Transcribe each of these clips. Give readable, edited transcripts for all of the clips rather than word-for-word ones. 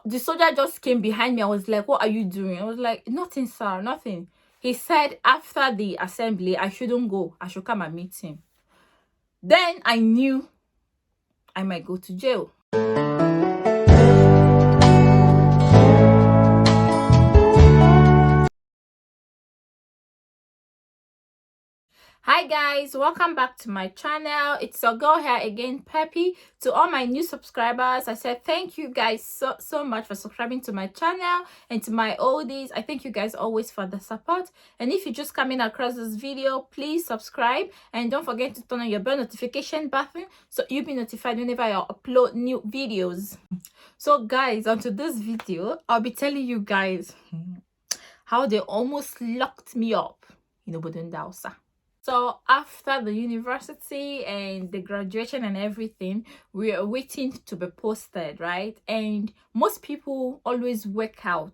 the soldier just came behind me. I was like, what are you doing? I was like, nothing, sir, nothing. He said after the assembly, I shouldn't go. I should come and meet him. Then I knew I might go to jail. Hi guys, welcome back to my channel. It's your girl here again, Peppy. To all my new subscribers, I said thank you guys so much for subscribing to my channel, and to my oldies, I thank you guys always for the support. And if you're just coming across this video, please subscribe and don't forget to turn on your bell notification button so you'll be notified whenever I upload new videos. So guys, onto this video, I'll be telling you guys how they almost locked me up in Obodundausa. So after the university and the graduation and everything, we are waiting to be posted, right? And most people always work out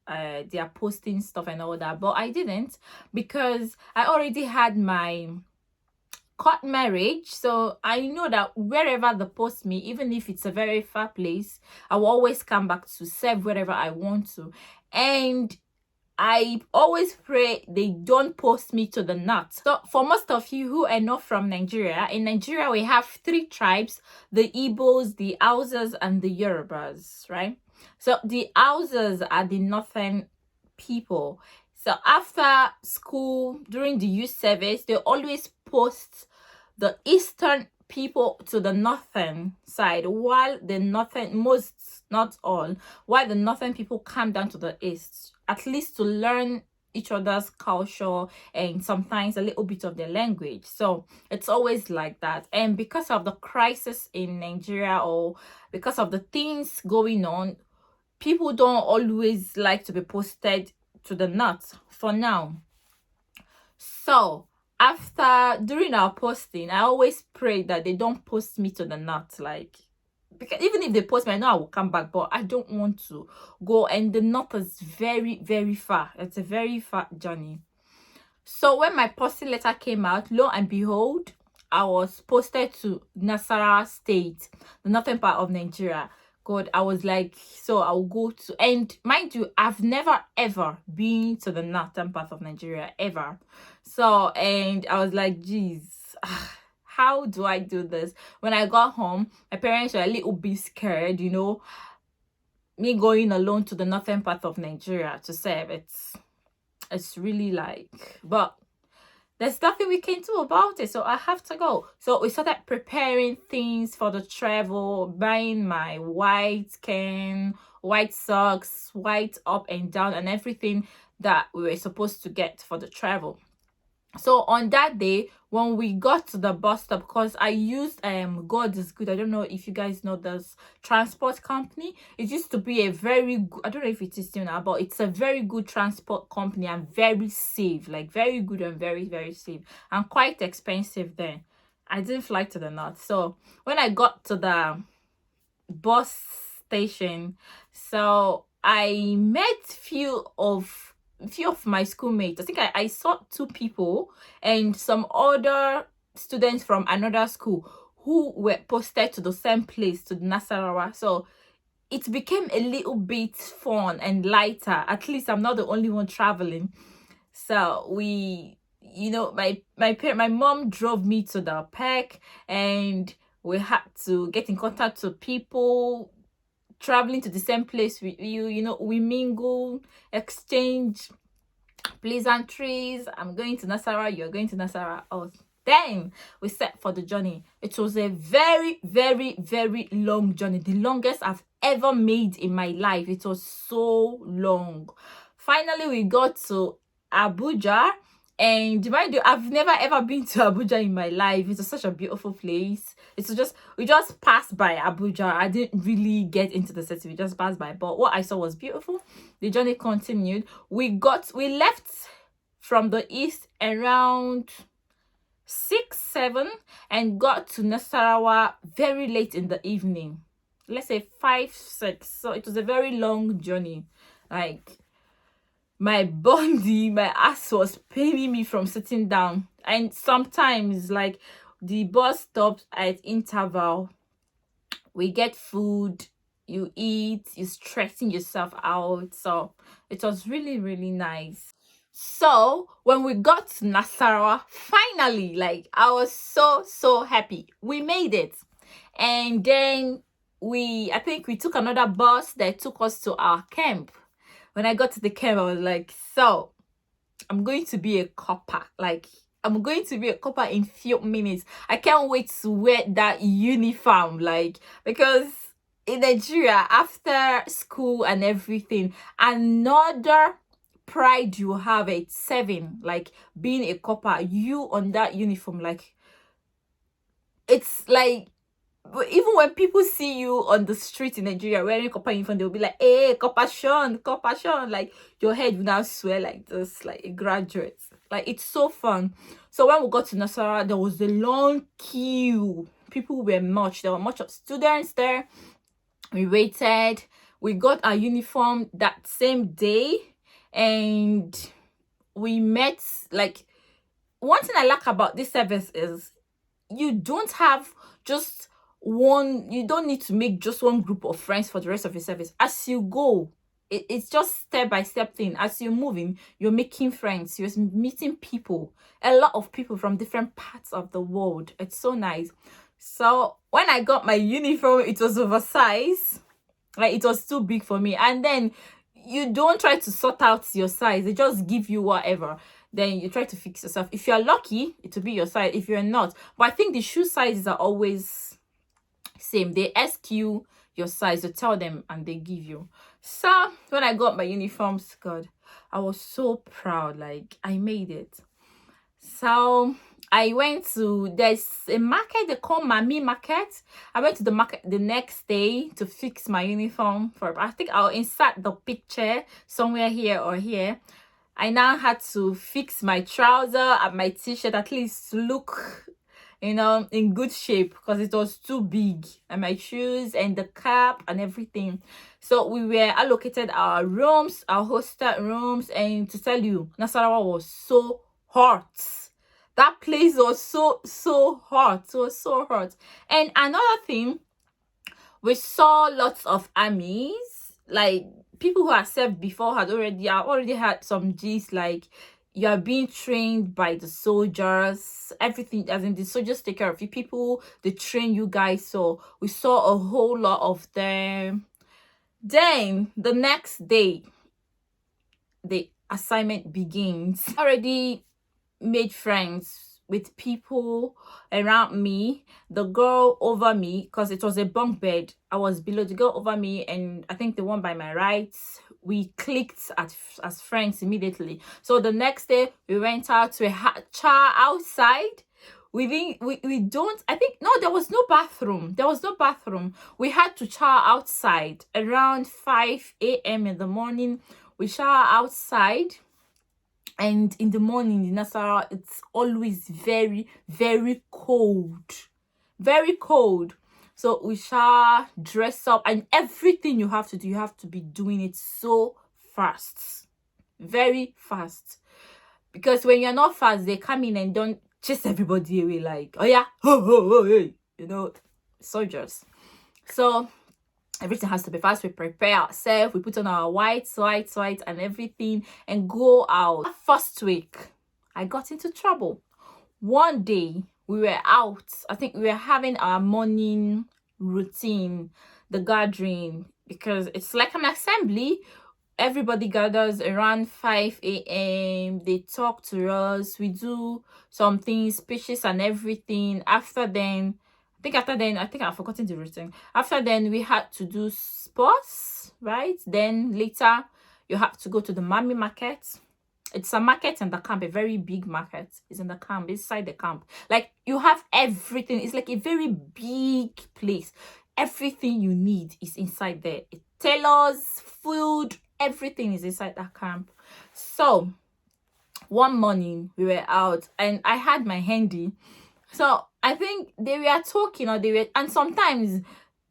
their posting stuff and all that, but I didn't, because I already had my court marriage. So I know that wherever they post me, even if it's a very far place, I will always come back to serve wherever I want to. And I always pray they don't post me to the north. So for most of you who are not from Nigeria, in Nigeria we have 3 tribes: the Igbos, the Hausas, and the Yorubas, right? So the Hausas are the northern people. So after school, during the youth service, they always post the eastern people to the northern side, while the northern, most, not all, while the northern people come down to the east, at least to learn each other's culture and sometimes a little bit of their language. So it's always like that. And because of the crisis in Nigeria, or because of the things going on, people don't always like to be posted to the north for now. So during our posting, I always pray that they don't post me to the north, like, because even if they post me, I know I will come back, but I don't want to go, and the north is very far. It's a very far journey. So when my posting letter came out, lo and behold, I was posted to Nassarawa state, the northern part of Nigeria. God, I was like, so I'll go to, and mind you, I've never ever been to the northern part of Nigeria ever. So, and I was like, geez, how do I do this? When I got home, my parents were a little bit scared, you know, me going alone to the northern part of Nigeria to serve. It's really like, but there's nothing we can do about it, so I have to go. So we started preparing things for the travel, buying my white can, white socks, white up and down, and everything that we were supposed to get for the travel. So on that day, when we got to the bus stop, because I used God is Good, I don't know if you guys know this transport company. It used to be a very good, I don't know if it is still now, but it's a very good transport company and very safe, like very good and very safe, and quite expensive then. I didn't fly to the north. So when I got to the bus station, so I met few of my schoolmates. I think I saw 2 people and some other students from another school who were posted to the same place, to Nassarawa. So it became a little bit fun and lighter. At least I'm not the only one traveling. So we, you know, my mom drove me to the park, and we had to get in contact with people traveling to the same place with you. You know, we mingle, exchange pleasantries. I'm going to Nassarawa, you're going to Nassarawa. Oh, then we set for the journey. It was a very long journey, the longest I've ever made in my life. It was so long. Finally we got to Abuja, and mind you, I've never ever been to Abuja in my life. It's such a beautiful place. It's just, we just passed by Abuja. I didn't really get into the city, we just passed by, but what I saw was beautiful. The journey continued. We left from the east around 6-7 and got to Nassarawa very late in the evening, let's say 5-6. So it was a very long journey. Like, my body, my ass was paining me from sitting down. And sometimes, like, the bus stops at interval, we get food, you eat, you stressing yourself out. So it was really, really nice. So when we got to Nasarawa, finally, like I was so happy. We made it. And then I think we took another bus that took us to our camp. When I got to the camp, I was like, so I'm going to be a copper. Like, I'm going to be a copper in few minutes. I can't wait to wear that uniform. Like, because in Nigeria, after school and everything, another pride you have at 7, like being a copper, you on that uniform, like, it's like, even when people see you on the street in Nigeria wearing copper uniform, they'll be like, hey, copper Sean, copper Sean. Like, your head will now swell like this, like a graduate. Like, it's so fun. So when we got to Nasarawa, there was a long queue. People were much. There were much of students there. We waited. We got our uniform that same day. And we met, like, one thing I like about this service is you don't have just one, you don't need to make just one group of friends for the rest of your service. As you go, it's just step by step thing. As you're moving, you're making friends, you're meeting people, a lot of people from different parts of the world. It's so nice. So when I got my uniform, it was oversized, like it was too big for me. And then you don't try to sort out your size, they just give you whatever, then you try to fix yourself. If you're lucky, it will be your size. If you're not, but I think the shoe sizes are always same. They ask you your size, you tell them, and they give you. So when I got my uniforms, God, I was so proud. Like, I made it. So I went to, there's a market they call Mami Market. I went to the market the next day to fix my uniform for, I think I'll insert the picture somewhere here or here. I now had to fix my trouser and my t-shirt, at least to look, you know, in good shape, because it was too big, and my shoes and the cap and everything. So we were allocated our rooms, our hostel rooms, and to tell you, Nassarawa was so hot. That place was so hot. It was so hot. And another thing, we saw lots of armies, like people who have served before had already had some gist, like you are being trained by the soldiers, everything, as in the soldiers take care of you, people they train you guys. So we saw a whole lot of them. Then the next day the assignment begins. I already made friends with people around me. The girl over me, because it was a bunk bed, I was below, the girl over me and I think the one by my right, we clicked as friends immediately. So the next day we went out to a chow outside. We don't, I think, no, there was no bathroom. We had to shower outside around 5 a.m. in the morning. We shower outside. And in the morning in Nassarawa, it's always very cold. So we shower, dress up, and everything you have to do, you have to be doing it so fast, very fast. Because when you're not fast, they come in and don't chase everybody away, like, oh yeah, hey, you know, soldiers. So everything has to be fast. We prepare ourselves, we put on our whites and everything, and go out. First week I got into trouble. One day we were out, I think we were having our morning routine, the gathering, because it's like an assembly. Everybody gathers around 5 a.m. They talk to us, we do some things, speeches and everything. After then, I think I've forgotten the routine. After then, we had to do sports, right? Then later, you have to go to the Mami Market. It's a market in the camp, a very big market. It's in the camp, inside the camp. Like, you have everything. It's like a very big place. Everything you need is inside there. Tailors, food, everything is inside that camp. So one morning we were out and I had my handy. So I think they were talking, or and sometimes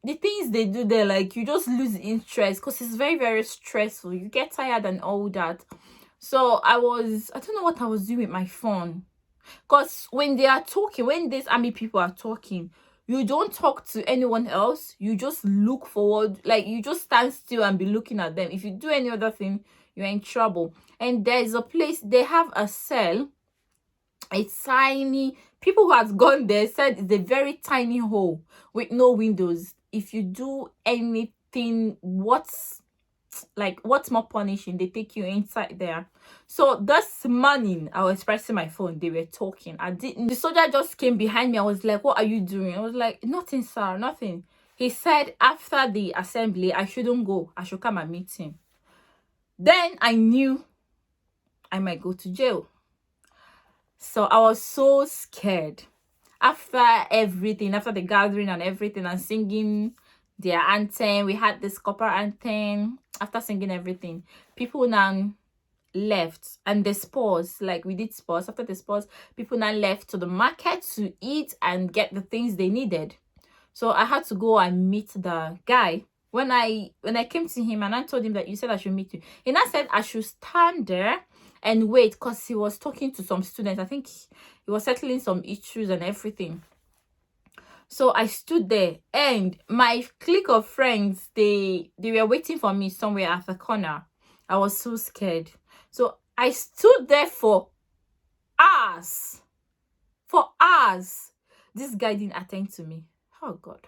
the things they do there, like, you just lose interest because it's very stressful. You get tired and all that. So I don't know what I was doing with my phone, because when they are talking, when these army people are talking, You don't talk to anyone else. You just look forward, like you just stand still and be looking at them. If you do any other thing, you're in trouble. And there's a place, they have a cell. It's tiny. People who have gone there said it's a very tiny hole with no windows. If you do anything, what's more punishing, they take you inside there. So this morning I was pressing my phone, they were talking. The soldier just came behind me. I was like, what are you doing? I was like, nothing, sir, nothing. He said after the assembly I shouldn't go, I should come and meet him. Then I knew I might go to jail. So I was so scared. After everything, after the gathering and everything, and singing their anthem, we had this CORPER anthem. After singing everything, people now left, and the sports, like we did sports. After the sports, people now left to the market to eat and get the things they needed. So I had to go and meet the guy. When I came to him and I told him that you said I should meet you, he now said I should stand there and wait, because he was talking to some students. I think he was settling some issues and everything. So I stood there, and my clique of friends, they were waiting for me somewhere at the corner. I was so scared. So I stood there for hours. For hours. This guy didn't attend to me. Oh God.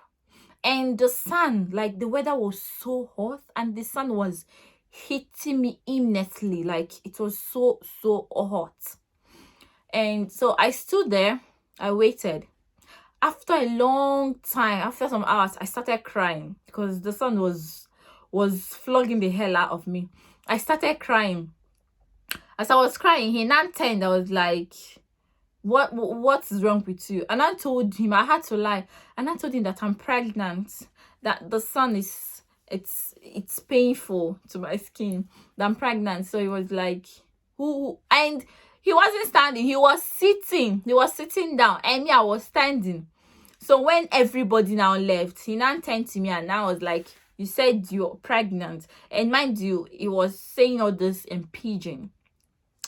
And the sun, like the weather was so hot, and the sun was hitting me imminently. Like it was so hot. And so I stood there, I waited. After a long time, after some hours, I started crying because the sun was flogging the hell out of me. I started crying. As I was crying, he now turned. I was like, what's wrong with you? And I told him, I had to lie, and I told him that I'm pregnant, that the sun is, it's painful to my skin, that I'm pregnant. So he was like, who? And he wasn't standing, he was sitting down, and me, I was standing. So when everybody now left, he now turned to me and I was like, you said you're pregnant. And mind you, he was saying all this in pidgin.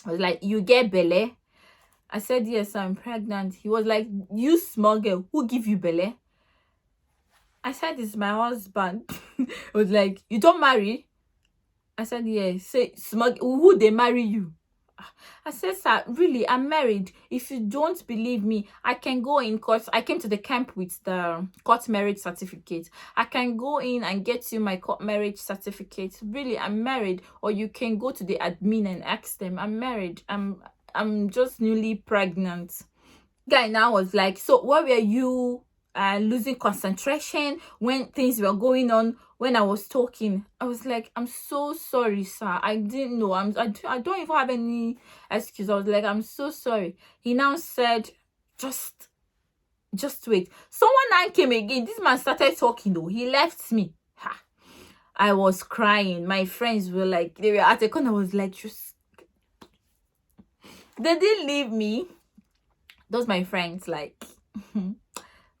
I was like, you get belle? I said, yes, I'm pregnant. He was like, you small girl, who give you belle? I said, it's my husband. He was like, you don't marry? I said, yes. Say, small, who they marry you? I said, sir, really, I'm married. If you don't believe me, I can go in court. I came to the camp with the court marriage certificate. I can go in and get you my court marriage certificate. Really, I'm married. Or you can go to the admin and ask them, I'm married. I'm just newly pregnant. Guy now was like, so why were you losing concentration when things were going on? When I was talking, I was like, I'm so sorry, sir. I didn't know. I don't even have any excuse. I was like, I'm so sorry. He now said, just wait. Someone now came again. This man started talking though. He left me. Ha. I was crying. My friends were like, they were at the corner. I was like, just. They didn't leave me. Those my friends, like,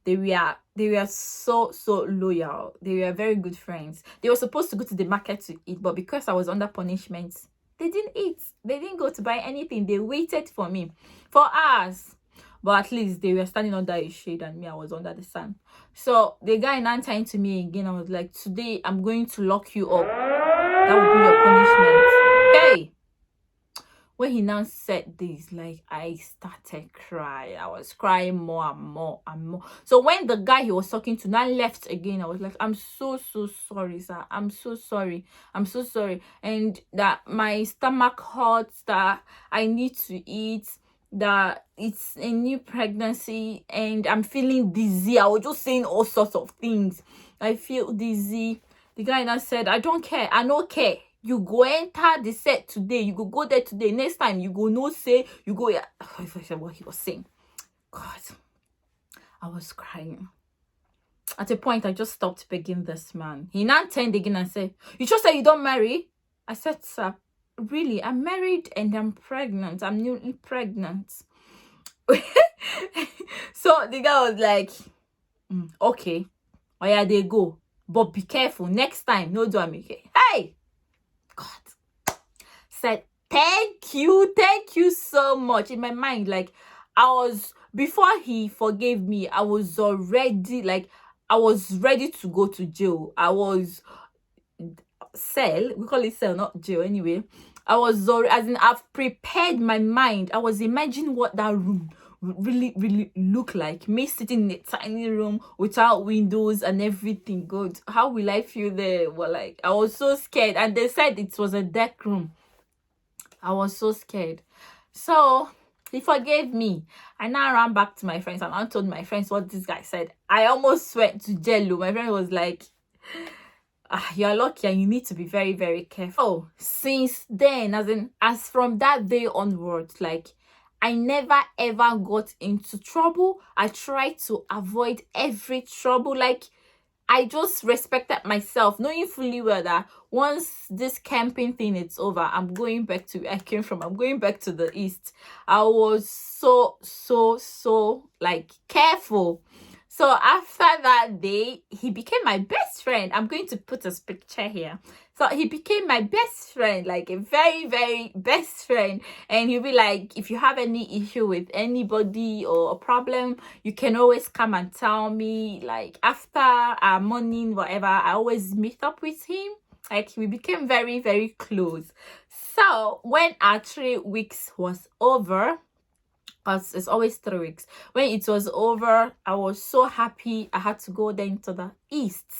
they were so loyal. They were very good friends. They were supposed to go to the market to eat, but because I was under punishment, they didn't eat. They didn't go to buy anything. They waited for me for hours. But at least they were standing under a shade and me, I was under the sun. So the guy now turned to me again. I was like, today I'm going to lock you up. That will be your punishment. Hey! When he now said this, like, I started crying. I was crying more and more and more. So when the guy he was talking to now left again, I was like, I'm so sorry, sir. I'm so sorry. I'm so sorry. And that my stomach hurts, that I need to eat, that it's a new pregnancy, and I'm feeling dizzy. I was just saying all sorts of things. I feel dizzy. The guy now said, I don't care. I don't care. You go enter the set today. You go there today. Next time you go no say. You go. I forget what he was saying. God, I was crying. At a point, I just stopped begging this man. He now turned again and said, "You just said you don't marry." I said, "Sir, really, I'm married and I'm pregnant. I'm newly pregnant." So the guy was like, "Okay, oh yeah, they go, but be careful next time. No do I make it." Hey. God, said thank you so much. In my mind, like I was before he forgave me, I was already like, I was ready to go to jail. I was cell, we call it cell, not jail anyway. I was already, as in, I've prepared my mind. I was imagining what that room really look like, me sitting in a tiny room without windows and everything. Good, how will I feel there? Well, like, I was so scared, and they said it was a dark room. I was so scared. So he forgave me. I now ran back to my friends and I told my friends what this guy said. I almost went to jail. My friend was like, you're lucky and you need to be very careful. Oh, since then, as from that day onwards, like, I never ever got into trouble. I tried to avoid every trouble. Like, I just respected myself, knowing fully well that once this camping thing is over, I'm going back to where I came from. I'm going back to the east. I was so like careful. So after that day, he became my best friend. I'm going to put a picture here. So he became my best friend, like a very best friend. And he'll be like, if you have any issue with anybody or a problem, you can always come and tell me. Like, after our morning, whatever, I always meet up with him. Like, we became very close. So when our 3 weeks was over, because it's always 3 weeks, when it was over, I was so happy. I had to go then to the east.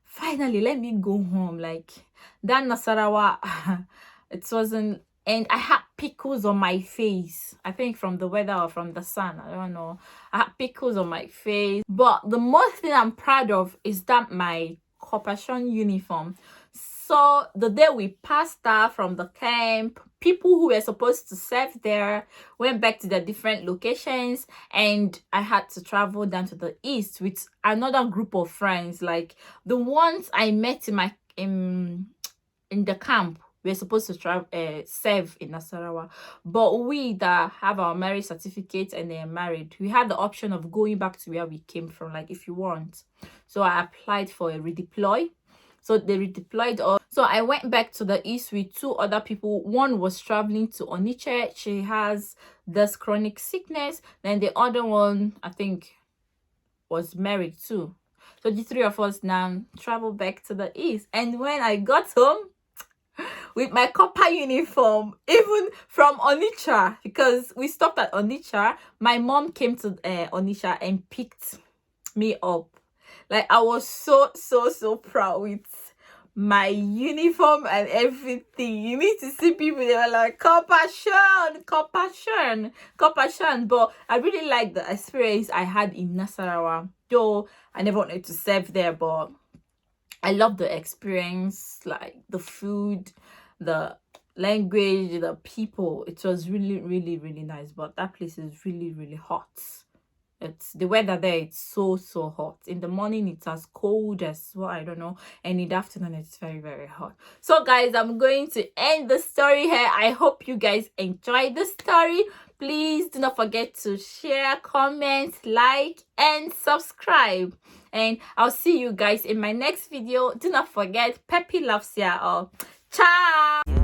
Finally, let me go home. Like, that NASSARAWA, it wasn't, and I had pickles on my face. I think from the weather or from the sun, I don't know. I had pickles on my face. But the most thing I'm proud of is that my CORPER uniform. So the day we passed out from the camp, people who were supposed to serve there went back to their different locations, and I had to travel down to the east with another group of friends. Like, the ones I met in my in the camp were supposed to travel serve in NASSARAWA, but we that have our marriage certificate and they're married, we had the option of going back to where we came from, like, if you want. So I applied for a redeploy. So they redeployed us. So I went back to the east with 2 other people. One was traveling to Onitsha. She has this chronic sickness. Then the other one, I think, was married too. So the 3 of us now travel back to the east. And when I got home with my CORPER uniform, even from Onitsha, because we stopped at Onitsha, my mom came to Onitsha and picked me up. Like, I was so proud with my uniform and everything. You need to see people, they were like, compassion. But I really like the experience I had in NASSARAWA. Though I never wanted to serve there, but I love the experience, like the food, the language, the people. It was really nice. But that place is really hot. It's the weather there, it's so hot. In the morning it's as cold as, well, I don't know, and in the afternoon it's very hot. So guys, I'm going to end the story here. I hope you guys enjoyed the story. Please do not forget to share, comment, like, and subscribe. And I'll see you guys in my next video. Do not forget, Peppy loves ya all. Ciao.